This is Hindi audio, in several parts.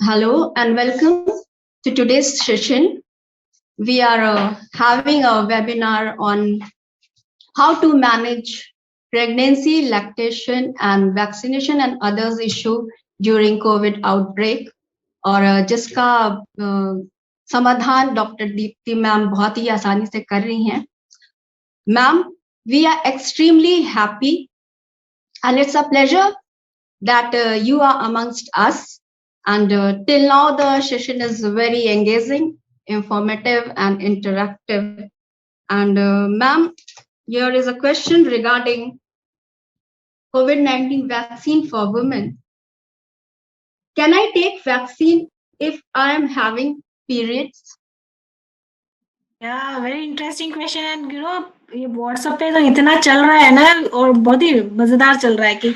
Hello and welcome to today's session. We are having a webinar on how to manage pregnancy, lactation, and vaccination and others issue during COVID outbreak. और जिसका समाधान डॉक्टर दीप्ति मैम बहुत ही आसानी से कर रही हैं. Ma'am, we are extremely happy and it's a pleasure that you are amongst us. And till now, the session is very engaging, informative, and interactive. And ma'am, here is a question regarding COVID-19 vaccine for women. Can I take vaccine if I am having periods? Yeah, very interesting question. And ये WhatsApp पे तो इतना चल रहा है ना, और बहुत ही मजेदार चल रहा है कि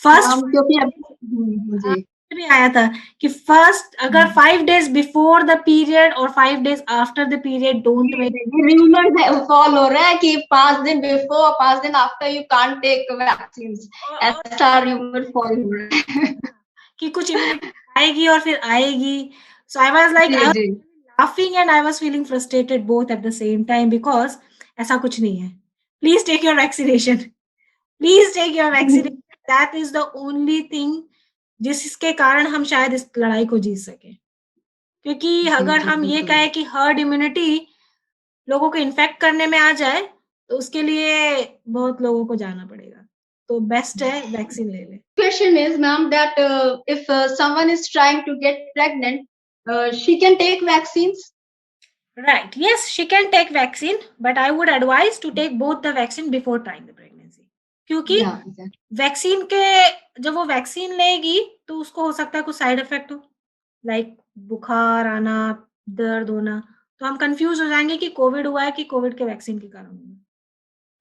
फर्स्ट क्योंकि अभी जी भी आया था कि फर्स्ट अगर 5 days बिफोर द पीरियड और 5 days after the period don't wait. Rumour fall हो रहा है कि 5 दिन बिफोर 5 दिन after you can't take vaccines. ऐसा रूमर फॉल हो रहा है कि कुछ इम्यूनिटी आएगी और फिर आएगी. So I was like laughing and I was feeling frustrated both at the same time because ऐसा कुछ नहीं है. Please take your vaccination. Please take your vaccination. That is the only thing जिसके कारण हम शायद इस लड़ाई को जीत सके. क्योंकि अगर हम ये कहें कि हर्ड इम्यूनिटी लोगों को इन्फेक्ट करने में आ जाए तो उसके लिए बहुत लोगों को जाना पड़ेगा. तो बेस्ट है वैक्सीन ले ले. Question is, ma'am, that if someone is trying to get pregnant, she can take vaccines. Right. Yes, she can take vaccine, but I would advise to take both the vaccine before trying the pregnancy. क्योंकि वैक्सीन के जब वो वैक्सीन लेगी तो उसको हो सकता है कुछ साइड इफेक्ट हो, लाइक बुखार आना, दर्द होना. तो हम कंफ्यूज हो जाएंगे कि कोविड हुआ है कि कोविड के वैक्सीन के कारण हुआ.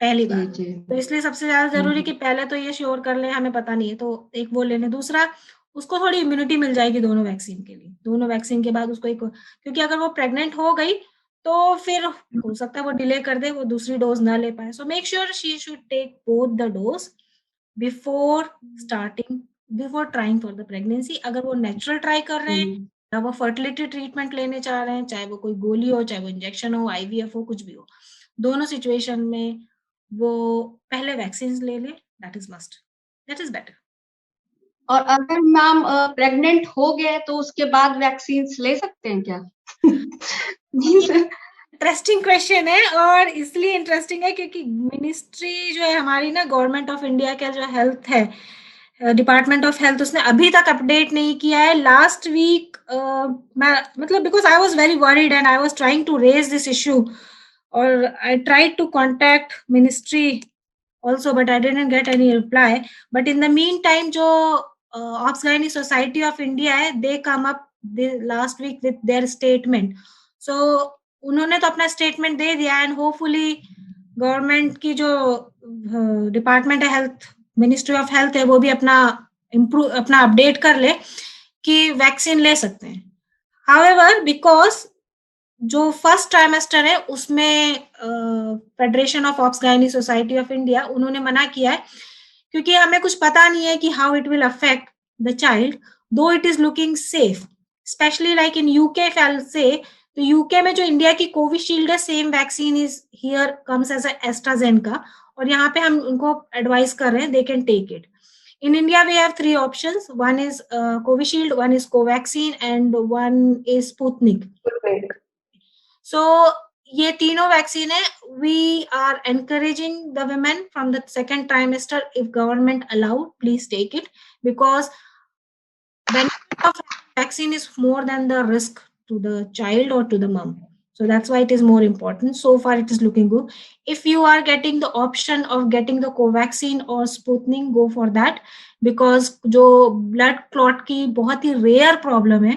पहली बात. तो इसलिए सबसे ज्यादा जरूरी कि पहले तो ये श्योर कर ले, हमें पता नहीं है तो एक वो लेने. दूसरा, उसको थोड़ी इम्यूनिटी मिल जाएगी दोनों वैक्सीन के लिए. दोनों वैक्सीन के बाद उसको एक, क्योंकि अगर वो प्रेग्नेंट हो गई तो फिर हो सकता है वो डिले कर दे, वो दूसरी डोज ना ले पाए. So make sure she should take both the dose before starting, before trying for the pregnancy. अगर वो नेचुरल ट्राई कर रहे हैं या वो फर्टिलिटी ट्रीटमेंट लेने चाह रहे हैं, चाहे वो कोई गोली हो, चाहे वो इंजेक्शन हो, आईवीएफ हो, कुछ भी हो, दोनों सिचुएशन में वो पहले वैक्सीन ले ले. That is must, that is better. और अगर मैम प्रेग्नेंट हो गए तो उसके बाद वैक्सीन ले सकते हैं क्या? इंटरेस्टिंग क्वेश्चन है, और इसलिए इंटरेस्टिंग है क्योंकि मिनिस्ट्री जो है हमारी ना, गवर्नमेंट ऑफ इंडिया का जो हेल्थ है, डिपार्टमेंट ऑफ हेल्थ, उसने अभी तक अपडेट नहीं किया है. लास्ट वीक मैं मतलब because I was very worried and I was trying to raise this issue, और I tried to contact ministry also, but I didn't get any reply. But in the meantime, जो Obs-Gynae Society of India है, they come up last week with their statement. So उन्होंने तो अपना स्टेटमेंट दे दिया, एंड होपफुली गवर्नमेंट की जो डिपार्टमेंट है हेल्थ, मिनिस्ट्री ऑफ हेल्थ है, वो भी अपना अपडेट कर ले कि वैक्सीन ले सकते हैं. हाउएवर, बिकॉज जो फर्स्ट ट्राइमेस्टर है उसमें federation of obs-gynae society of India, उन्होंने मना किया है क्योंकि हमें कुछ पता नहीं है कि how it will affect the child, though it is looking safe. Specially like in UK, फैल से तो यूके में जो इंडिया की कोविशील्ड है, same vaccine is here comes as AstraZeneca, और यहाँ पे हम उनको एडवाइस कर रहे हैं they can take it. In India, we have 3 options. One is Covishield, one is Covaxin, and one is Sputnik. So ये तीनों वैक्सीन है. We are encouraging the women from the second trimester, if government allowed, please take it, because benefit of vaccine is more than the risk to the child or to the mom. So that's why it is more important. So far it is looking good. If you are getting the option of getting the Covaxin or Sputnik, go for that, because जो blood clot की बहुत ही rare problem है,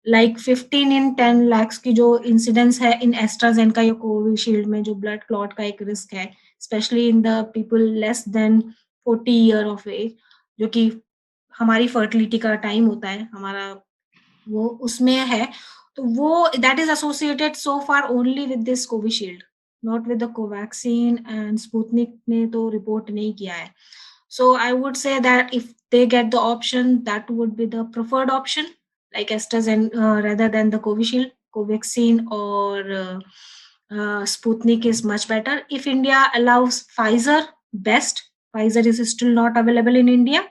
लाइक 15 in 10 lakhs की जो इंसिडेंस है इन एस्ट्राजेनेका या कोविशील्ड में, जो ब्लड क्लॉट का एक रिस्क है, specially in the people less than 40 year of age, जो कि हमारी फर्टिलिटी का टाइम होता है हमारा, वो उसमें है. तो वो that is associated so far only with this Covishield, not with the Covaxin, and Sputnik ने तो रिपोर्ट नहीं किया है. So I would say that if they get the option, that would be the preferred option. like AstraZeneca rather than the Covishield. Covaxin or Sputnik is much better. If India allows Pfizer, best. Pfizer is still not available in India,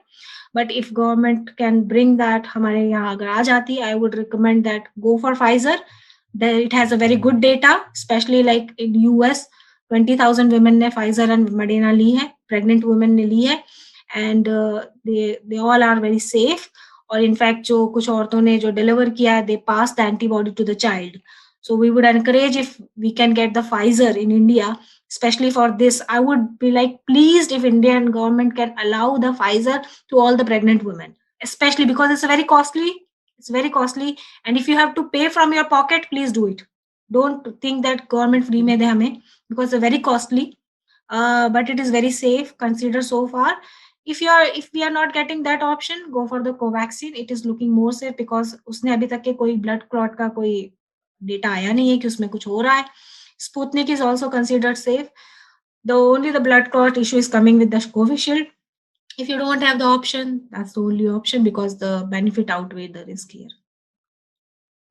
but if government can bring that हमारे यहाँ अगर आ जाती, I would recommend that go for Pfizer. It has a very good data, especially like in US, 20,000 women ने Pfizer and Moderna ली है, pregnant women ने ली है, and they all are very safe. और इनफैक्ट जो कुछ औरतों ने जो डिलीवर किया है, they pass the antibody to the child. So we would encourage if we can get the Pfizer in India, especially for this. I would be like pleased if Indian government can allow the Pfizer to all the pregnant women, especially because it's very costly. It's very costly, and if you have to pay from your pocket, please do it. Don't think that government free में दे हमें, because it's very costly, but it is very safe considered so far. If we are not getting that option, go for the Covaxin. It is looking more safe because उसने अभी तक के कोई blood clot का कोई डेटा आया नहीं है कि उसमें कुछ हो रहा है. Sputnik is also considered safe. The blood clot issue is coming with the Covishield. If you don't have the option, that's the only option because the benefit outweigh the risk here.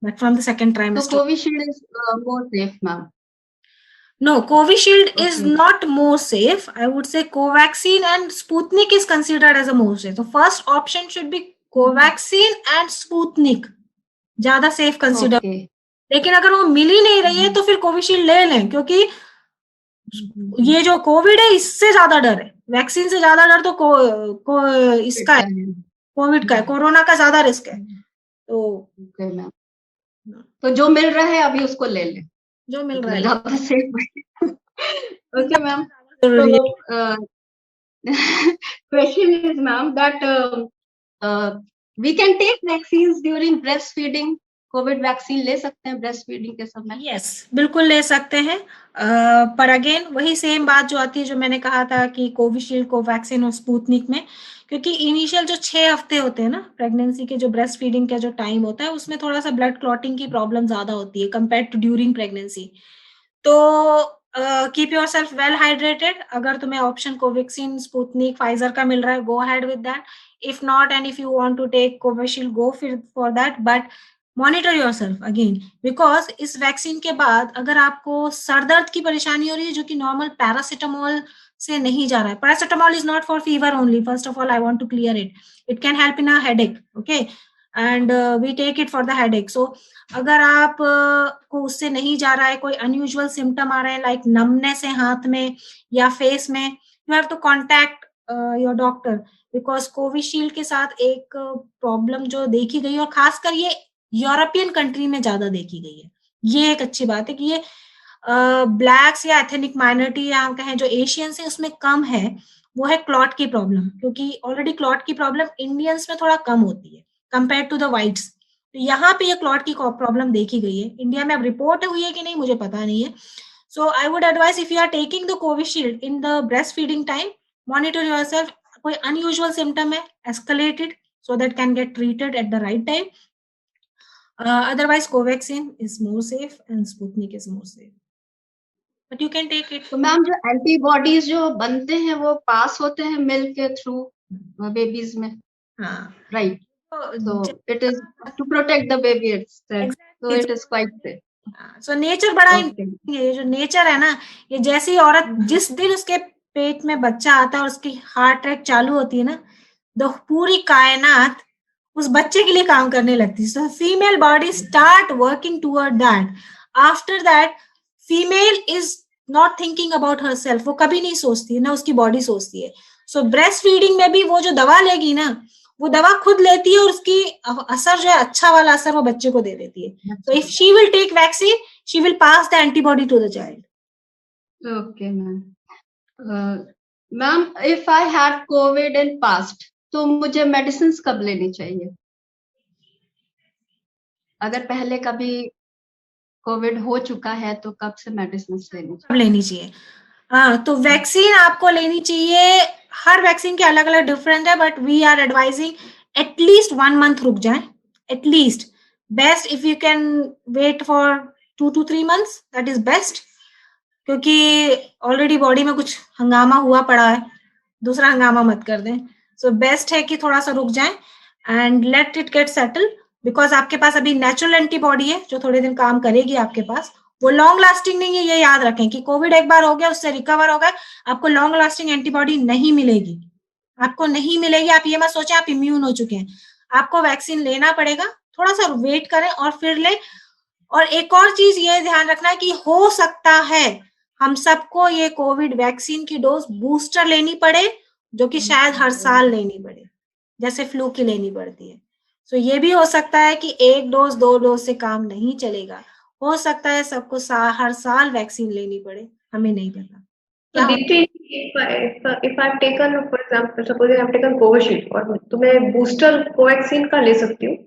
But from the second trimester, so Covishield is more safe, ma'am. No, Covishield is not more safe. I would say Covaxin and Sputnik is considered as a more safe. So first option should be Covaxin and Sputnik. ज्यादा सेफ कंसिडर. लेकिन अगर वो मिल ही नहीं रही है तो फिर कोविशील्ड ले लें, क्योंकि ये जो कोविड है इससे ज्यादा डर है. वैक्सीन से ज्यादा डर तो इसका है, कोविड का है, कोरोना का ज्यादा रिस्क है. तो जो मिल रहा है अभी उसको ले लें, जो मिल रहा है. Okay ma'am. Question is ma'am that we can take vaccines during breastfeeding. Covid vaccine ले सकते हैं ब्रेस्ट फीडिंग के समय? यस, बिल्कुल ले सकते हैं. पर अगेन वही सेम बात जो आती है जो मैंने कहा था कि कोविशील्ड, कोवैक्सीन और स्पुतनिक में, क्योंकि इनिशियल जो 6 हफ्ते होते हैं ना प्रेगनेंसी के, जो ब्रेस्ट फीडिंग का जो टाइम होता है उसमें थोड़ा सा ब्लड क्लॉटिंग की प्रॉब्लम ज्यादा होती है कंपेयर टू ड्यूरिंग प्रेगनेंसी. तो keep your self well hydrated. अगर तुम्हें ऑप्शन कोवैक्सीन, स्पुतनिक, फाइजर का मिल रहा है, go ahead with that. If not and if you want to take Covishield, go for that. But monitor yourself again, because इस वैक्सीन के बाद अगर आपको सर दर्द की परेशानी हो रही है जो कि नॉर्मल पैरासिटामोल से नहीं जा रहा है. Paracetamol is not for fever only. First of all I want to clear it. It can help in a headache, okay, and we take it for the headache. So अगर आप को उससे नहीं जा रहा है, कोई अनयूजुअल सिम्टम आ रहे हैं लाइक नमनेस है हाथ में या फेस में, you have to contact your doctor. Because Covishield के साथ एक प्रॉब्लम जो देखी गई, और खासकर ये यूरोपियन कंट्री में ज्यादा देखी गई है, ये एक अच्छी बात है कि ये ब्लैक्स या एथनिक माइनॉरिटी या कहें जो एशियंस है उसमें कम है, वो है क्लॉट की प्रॉब्लम. क्योंकि ऑलरेडी क्लॉट की प्रॉब्लम इंडियंस में थोड़ा कम होती है कंपेयर टू द व्हाइट्स. तो यहाँ पे ये क्लॉट की प्रॉब्लम देखी गई है. इंडिया में अब रिपोर्ट हुई है कि नहीं मुझे पता नहीं है. So I would advise if you are taking the Covishield in the breastfeeding time, monitor yourself. कोई अनयूजुअल सिम्टम है, escalated so that can get treated at the right time. Otherwise Covaxin is more safe and Sputnik is more safe, but you can take it. तो मैम जो एंटीबॉडीज जो बनते हैं वो पास होते हैं मिल्क के थ्रू बेबीज में? हाँ, right. so it is to protect the baby itself. So it is quite safe. So nature बड़ा ये जो नेचर है ना, ये जैसी औरत जिस दिन उसके पेट में बच्चा आता है और उसकी हार्ट रेट चालू होती है ना, तो पूरी कायनात उस बच्चे के लिए काम करने लगती है. So female body start working toward that. After that female is not thinking about her self. वो कभी नहीं सोचती है, ना उसकी बॉडी सोचती है. सो ब्रेस्ट फीडिंग में भी वो जो दवा लेगी ना, वो दवा खुद लेती है और उसकी असर जो है अच्छा वाला असर वो बच्चे को दे देती है. So if she will take vaccine, she will pass the antibody to the child. Okay ma'am. Ma'am if I had Covid in past, तो मुझे मेडिसिन कब लेनी चाहिए? अगर पहले कभी कोविड हो चुका है तो कब से मेडिसिन लेनी चाहिए? हाँ, तो वैक्सीन आपको लेनी चाहिए. हर वैक्सीन के अलग अलग डिफरेंट है, but we are advising at least 1 month रुक जाए. At least best if you can wait for 2 to 3 months, that is best. क्योंकि ऑलरेडी बॉडी में कुछ हंगामा हुआ पड़ा है, दूसरा हंगामा मत कर दें. सो बेस्ट है कि थोड़ा सा रुक जाएं and let it get settle. Because आपके पास अभी नेचुरल एंटीबॉडी है जो थोड़े दिन काम करेगी आपके पास, वो लॉन्ग लास्टिंग नहीं है, ये याद रखें कि कोविड एक बार हो गया, उससे रिकवर हो गए, आपको लॉन्ग लास्टिंग एंटीबॉडी नहीं मिलेगी, आपको नहीं मिलेगी। आप ये मत सोचें आप इम्यून हो चुके हैं, आपको वैक्सीन लेना पड़ेगा, थोड़ा सा वेट करें और फिर ले। और एक और चीज ये ध्यान रखना है कि हो सकता है हम सबको ये कोविड वैक्सीन की डोज बूस्टर लेनी पड़े, जो कि शायद हर साल लेनी पड़े, जैसे फ्लू की लेनी पड़ती है। तो ये भी हो सकता है कि एक डोज 2 डोज से काम नहीं चलेगा, हो सकता है सबको हर साल वैक्सीन लेनी पड़े, हमें नहीं पता। So Deepti, if I've taken, for example, suppose I've taken Covishield और तो मैं booster Covaxin का ले सकती हूँ?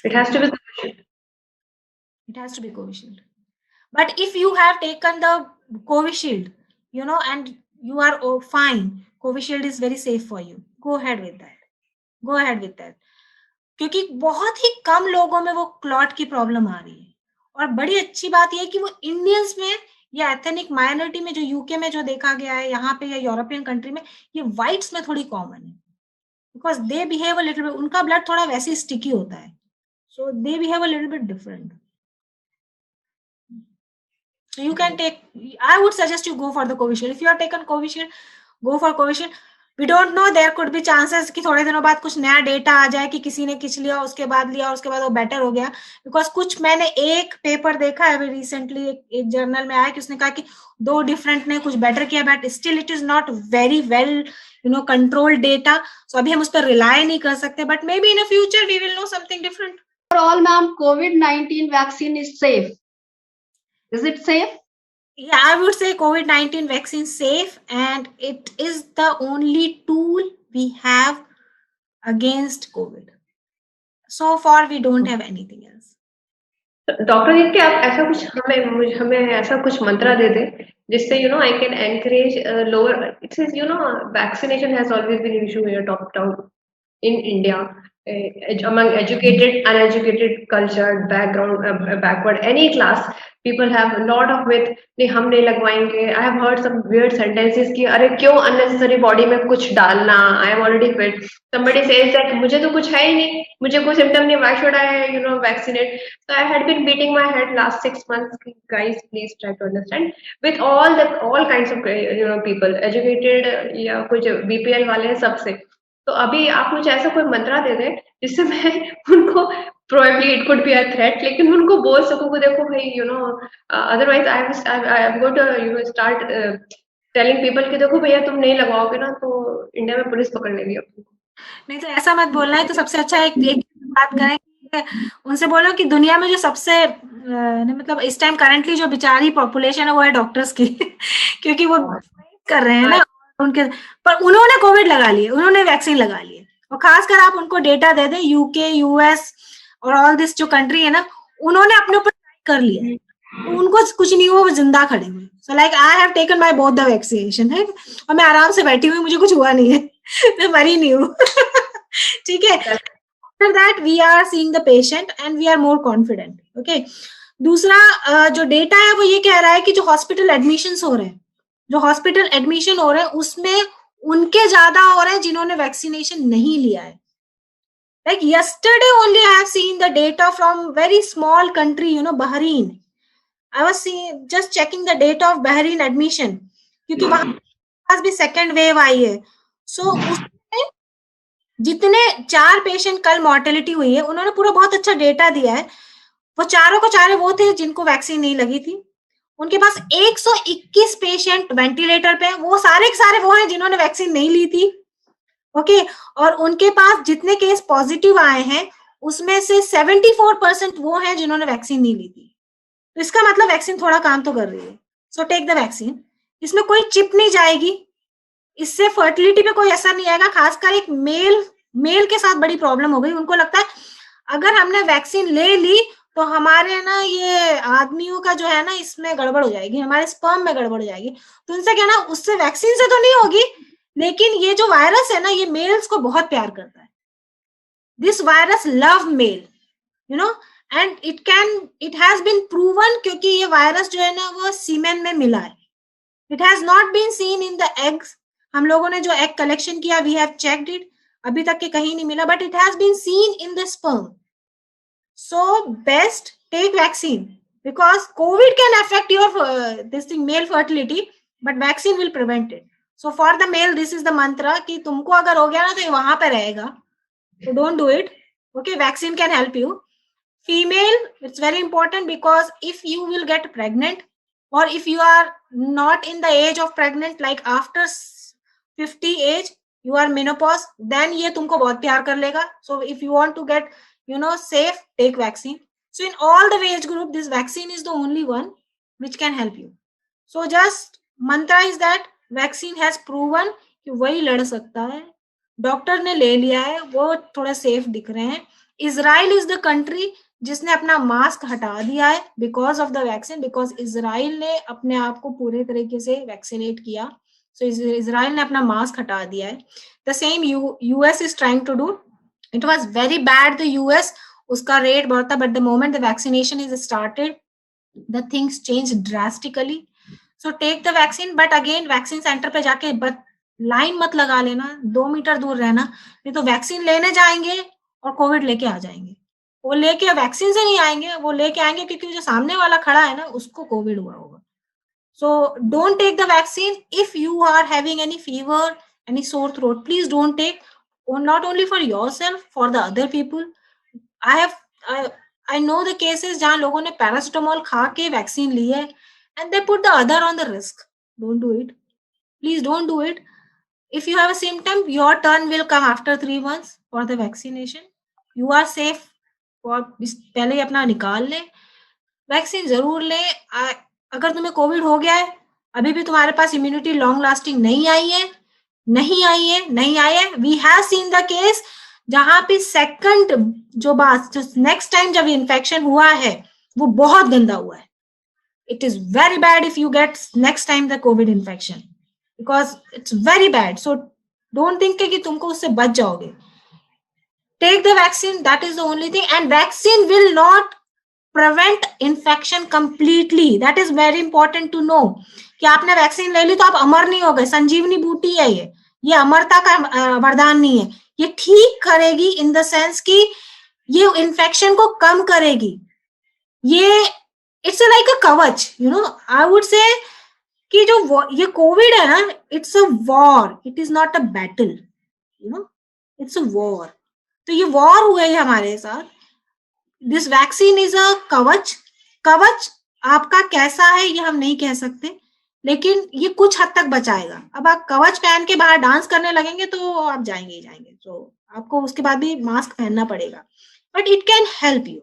It has to be Covishield. It has to be Covishield. But if you have taken the Covishield, you know, and you are fine, Covishield is very safe for you. Go ahead with that. Go ahead with that. क्योंकि बहुत ही कम लोगों में वो क्लॉट की प्रॉब्लम आ रही है। और बड़ी अच्छी बात यह है कि वो इंडियंस में या एथनिक माइनॉरिटी में जो यूके में जो देखा गया है, यहाँ पे या यूरोपियन कंट्री में, ये व्हाइट्स में थोड़ी कॉमन है, because they behave a little bit, उनका ब्लड थोड़ा वैसे स्टिकी होता है, so they behave a little bit different. So you can take, I would suggest you go for the Covishield. If you have taken Covishield, go for Covishield. We don't know, there could be chances कि थोड़े दिनों बाद कुछ नया डेटा आ जाए कि किसी ने किस लिया, उसके बाद लिया, उसके बाद वो बेटर हो गया। बिकॉज कुछ मैंने एक पेपर देखा है अभी रिसेंटली, एक जर्नल में आया कि उसने कहा कि 2 डिफरेंट ने कुछ बेटर किया, but still it is not very well controlled data. So अभी हम उस पर रिलाय नहीं कर सकते, but maybe in a future we will know something different. Overall, ma'am, COVID-19 vaccine is safe. Is it safe? Yeah, I would say COVID-19 vaccine safe, and it is the only tool we have against COVID. So far, we don't have anything else. Doctor Deepti, आप ऐसा कुछ हमें ऐसा कुछ मंत्रा दे दे जिससे I can encourage lower. It says vaccination has always been an issue here top down in India. Among educated, uneducated, cultured, background, backward, any class, people have a lot of myth. नहीं हम नहीं लगवाएंगे. I have heard some weird sentences कि अरे क्यों unnecessary body में कुछ डालना? I am already fit. Somebody says that मुझे तो कुछ है ही नहीं, मुझे कोई symptom नहीं. Why should I vaccinate? So I had been beating my head last 6 months. Guys, please try to understand. With all kinds of people, educated या कुछ BPL वाले सबसे. तो अभी आप मुझे ऐसा कोई मंत्रा दे दें जिससे मैं उनको, probably it could be a threat, लेकिन उनको बोल सकूं कि देखो भाई otherwise I'm going to start telling people कि देखो भैया तुम नहीं लगवाओगे ना तो इंडिया में पुलिस पकड़ लेगी आपको। नहीं तो ऐसा मत बोलना है, तो सबसे अच्छा एक बात करें कि उनसे बोलो कि दुनिया में जो सबसे मतलब इस टाइम करंटली जो बेचारी पॉपुलेशन है वो है डॉक्टर्स की क्योंकि वो कर रहे हैं ना उनके, पर उन्होंने कोविड लगा लिए, उन्होंने वैक्सीन लगा लिए, और खासकर आप उनको डेटा दे दें, यूके, यूएस और ऑल दिस जो कंट्री है ना, उन्होंने अपने ऊपर कर लिया, तो उनको कुछ नहीं हुआ, वो जिंदा खड़े हुए। So like I have taken my both the vaccination है, और मैं आराम से बैठी हुई, मुझे कुछ हुआ नहीं है मैं मरी नहीं हूँ ठीक है। After that we are seeing the patient and we are more confident. Okay, दूसरा जो डेटा है वो ये कह रहा है कि जो हॉस्पिटल एडमिशंस हो रहे हैं, जो हॉस्पिटल एडमिशन हो रहे हैं उसमें उनके ज्यादा हो रहे हैं जिन्होंने वैक्सीनेशन नहीं लिया है। Like yesterday only I have seen the data from very small country, Bahrain. I was just checking the data of Bahrain admission क्योंकि वहां पास भी सेकेंड वेव आई है। सो उसमें जितने 4 पेशेंट कल मॉर्टेलिटी हुई है, उन्होंने पूरा बहुत अच्छा डेटा दिया है। वो चारों को चारे वो थे जिनको वैक्सीन नहीं लगी थी, उनके पास 121 पेशेंट वेंटिलेटर पे, वो सारे के सारे वो हैं जिन्होंने वैक्सीन नहीं ली थी। ओके, और उनके पास जितने केस पॉजिटिव आए हैं उसमें से 74% वो हैं जिन्होंने वैक्सीन नहीं ली थी। तो इसका मतलब वैक्सीन थोड़ा काम तो कर रही है। सो टेक द वैक्सीन, इसमें कोई चिप नहीं जाएगी, इससे फर्टिलिटी पे कोई असर नहीं आएगा। खासकर एक मेल के साथ बड़ी प्रॉब्लम हो गई, उनको लगता है अगर हमने वैक्सीन ले ली तो हमारे ना ये आदमियों का जो है ना इसमें गड़बड़ हो जाएगी, हमारे स्पर्म में गड़बड़ हो जाएगी। तो उनसे क्या ना, उससे वैक्सीन से तो नहीं होगी, लेकिन ये जो वायरस है ना ये मेल्स को बहुत प्यार करता है। This virus love male, and it has been proven, क्योंकि ये वायरस जो है ना वो सीमेन में मिला है। It has not been seen in the eggs. हम लोगों ने जो एग कलेक्शन किया, वी हैव चेक्ड इट, अभी तक के कहीं नहीं मिला, but it has been seen in the sperm. So best take vaccine because COVID can affect your this thing male fertility, but vaccine will prevent it. So for the male, this is the mantra कि तुमको अगर हो गया ना तो ये वहां पे रहेगा, so don't do it. Okay, vaccine can help you. Female, it's very important because if you will get pregnant or if you are not in the age of pregnant, like after 50 age you are menopause, then ये तुमको बहुत प्यार कर लेगा. So if you want to get safe, take vaccine. So in all the age group, this vaccine is the only one which can help you. So just mantra is that vaccine has proven कि वही लड़ सकता है. डॉक्टर ने ले लिया है, वो थोड़ा सेफ दिख रहे हैं. इजराइल इज द कंट्री जिसने अपना मास्क हटा दिया है because of the vaccine, because Israel ने अपने आप को पूरे तरीके से वैक्सीनेट किया. सो इजराइल ने अपना मास्क हटा दिया है. The same US is trying to do. It was very bad the US, उसका रेट बहुत था, but the moment the vaccination is started the things change drastically. So take the vaccine, but again vaccine centre पे जाके लाइन मत लगा लेना, 2 मीटर दूर रहना, नहीं तो वैक्सीन लेने जाएंगे और कोविड लेके आ जाएंगे. वो लेके वैक्सीन से नहीं आएंगे, वो लेके आएंगे क्योंकि जो सामने वाला खड़ा है ना उसको कोविड हुआ होगा. So don't take the vaccine. If you are having any fever, any sore throat, please don't take. Not only for yourself, for the other people. I know the cases जहाँ लोगों ने पैरासिटामोल खा के वैक्सीन ली है and they put the other on the risk. Don't do it. Please don't do it. If you have a symptom, your turn will come after 3 months for the vaccination. You are safe. पहले अपना निकाल ले, वैक्सीन जरूर ले. अगर तुम्हें कोविड हो गया है, अभी भी तुम्हारे पास इम्यूनिटी लॉन्ग लास्टिंग नहीं आई है. We have seen the case जहां पे सेकंड जो नेक्स्ट टाइम जब इन्फेक्शन हुआ है वो बहुत गंदा हुआ है. It is very bad if you get next time the Covid infection because it's very bad. So don't think कि तुमको उससे बच जाओगे. Take the vaccine, that is the only thing, and vaccine will not prevent infection completely. That is very important to know. कि आपने वैक्सीन ले ली तो आप अमर नहीं हो गए. संजीवनी बूटी है ये अमरता का वरदान नहीं है. ये ठीक करेगी इन द सेंस कि ये इन्फेक्शन को कम करेगी. ये इट्स लाइक अ कवच, आई वुड से कि जो ये कोविड है ना, it's a war, it is not a battle, it's a war. तो ये वॉर हुआ है हमारे साथ. दिस वैक्सीन इज अ कवच आपका कैसा है ये हम नहीं कह सकते, लेकिन ये कुछ हद तक बचाएगा. अब आप कवच पहन के बाहर डांस करने लगेंगे तो आप जाएंगे ही जाएंगे. तो आपको उसके बाद भी मास्क पहनना पड़ेगा, but it can help you.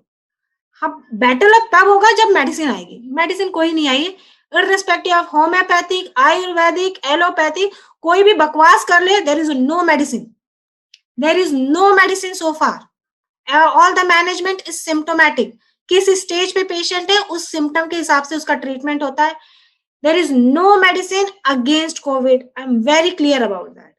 अब बैटल अब तब होगा जब मेडिसिन आएगी. मेडिसिन कोई नहीं आई है, irrespective of homeopathic, ayurvedic, allopathic, कोई भी बकवास कर ले, there is no medicine. There is no medicine so far. All the management is symptomatic. किस स्टेज पे पेशेंट है उस सिम्टम के हिसाब से उसका ट्रीटमेंट होता है. There is no medicine against COVID. I am very clear about that.